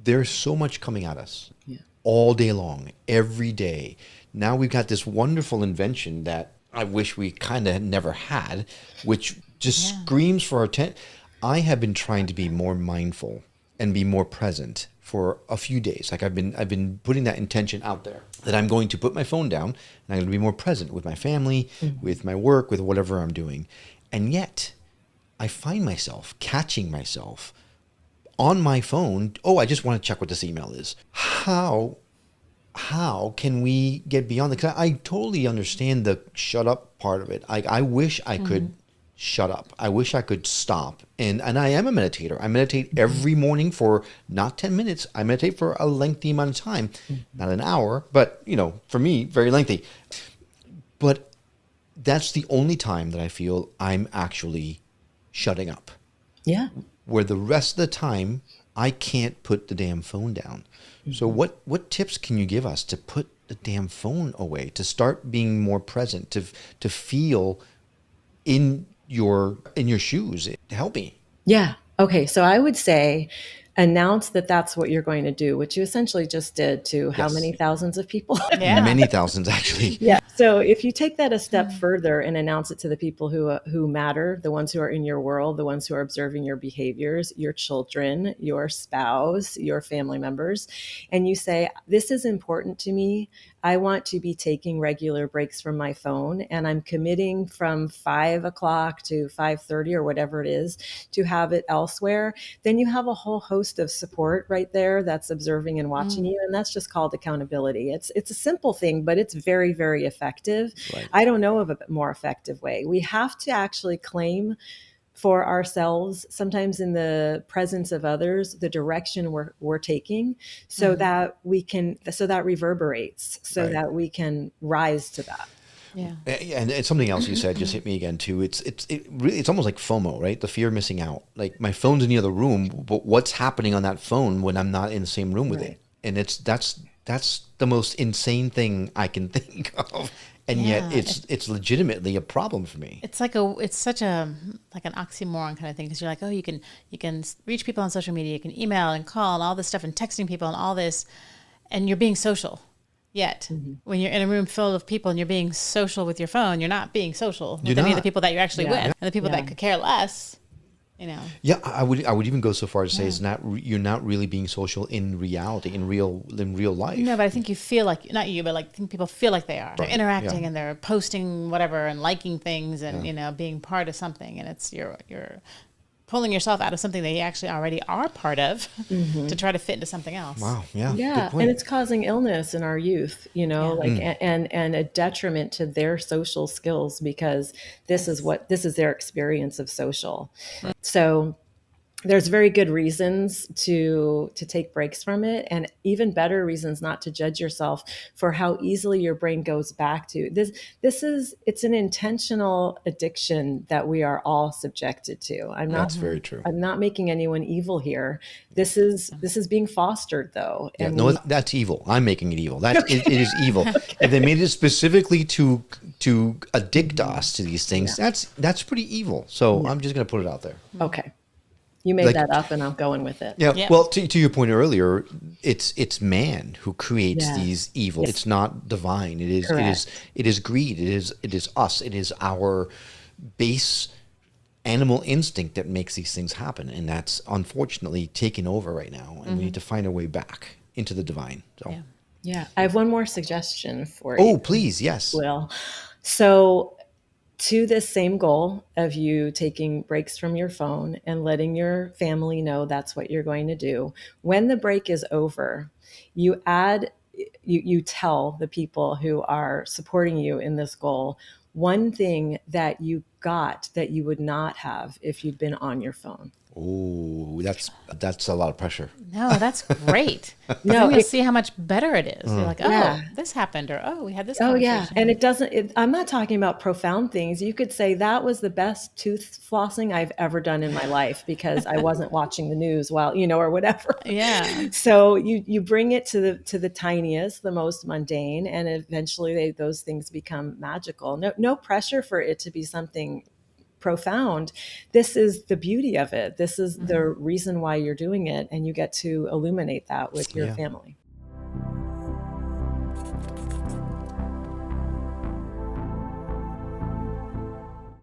there's so much coming at us all day long, every day. Now we've got this wonderful invention that I wish we kind of never had, which just screams for our attention. I have been trying to be more mindful and be more present for a few days. Like I've been putting that intention out there that I'm going to put my phone down and I'm going to be more present with my family, with my work, with whatever I'm doing. And yet I find myself catching myself on my phone. Oh, I just want to check what this email is. How can we get beyond that? 'Cause I totally understand the shut up part of it. I wish I could shut up. I wish I could stop. And I am a meditator. I meditate every morning for not 10 minutes. I meditate for a lengthy amount of time, not an hour, but for me, very lengthy. But that's the only time that I feel I'm actually shutting up. Yeah. Where the rest of the time I can't put the damn phone down. So what tips can you give us to put the damn phone away, to start being more present, to feel in your shoes? Help me. Yeah. Okay. So I would say announce that that's what you're going to do, which you essentially just did to how many thousands of people? Many thousands, actually. Yeah. So if you take that a step further and announce it to the people who matter, the ones who are in your world, the ones who are observing your behaviors, your children, your spouse, your family members, and you say, this is important to me. I want to be taking regular breaks from my phone, and I'm committing from 5 o'clock to 5:30 or whatever it is to have it elsewhere. Then you have a whole host of support right there that's observing and watching you. And that's just called accountability. It's a simple thing, but it's very, very effective. Right. I don't know of a more effective way. We have to actually claim for ourselves, sometimes in the presence of others, the direction we're taking, so that we can, so that reverberates, so that we can rise to that. Yeah. And something else you said just hit me again too. It's really, it's almost like FOMO, right? The fear of missing out. Like my phone's in the other room, but what's happening on that phone when I'm not in the same room with it? And that's the most insane thing I can think of. And yet it's legitimately a problem for me. It's such a like an oxymoron kind of thing, because you're like, oh, you can reach people on social media, you can email and call and all this stuff and texting people and all this, and you're being social. Yet when you're in a room full of people and you're being social with your phone, you're not being social with any of the people that you're actually with, and the people that could care less. Yeah, I would even go so far as to say you're not really being social in reality, in real life. No, but I think you feel like, not you, but like I think people feel like they are. They're interacting and they're posting whatever and liking things and being part of something, and it's you're pulling yourself out of something that you actually already are part of to try to fit into something else. Wow. Yeah. Yeah. And it's causing illness in our youth, and a detriment to their social skills, because this is their experience of social. So there's very good reasons to take breaks from it, and even better reasons not to judge yourself for how easily your brain goes back to this. It's an intentional addiction that we are all subjected to. That's very true. I'm not making anyone evil here. This is being fostered though. And no, that's evil. I'm making it evil. It is evil. If they made it specifically to addict us to these things, that's pretty evil. So I'm just going to put it out there. Okay. You made that up, and I'm going with it. Yeah. Well, to your point earlier, it's man who creates these evils. It's not divine. It is greed. It is us. It is our base animal instinct that makes these things happen, and that's unfortunately taken over right now. And we need to find a way back into the divine. So yeah. I have one more suggestion for you. Oh, please, yes. Will. So, to this same goal of you taking breaks from your phone and letting your family know that's what you're going to do, when the break is over, you tell the people who are supporting you in this goal one thing that you got that you would not have if you'd been on your phone. Oh, that's a lot of pressure. No, that's great. You'll see how much better it is. You're like, this happened, or we had this conversation. And I'm not talking about profound things. You could say that was the best tooth flossing I've ever done in my life because I wasn't watching the news while, or whatever. Yeah. So you bring it to the tiniest, the most mundane, and eventually those things become magical. No pressure for it to be something profound. This is the beauty of it. This is the reason why you're doing it, and you get to illuminate that with your Yeah. family.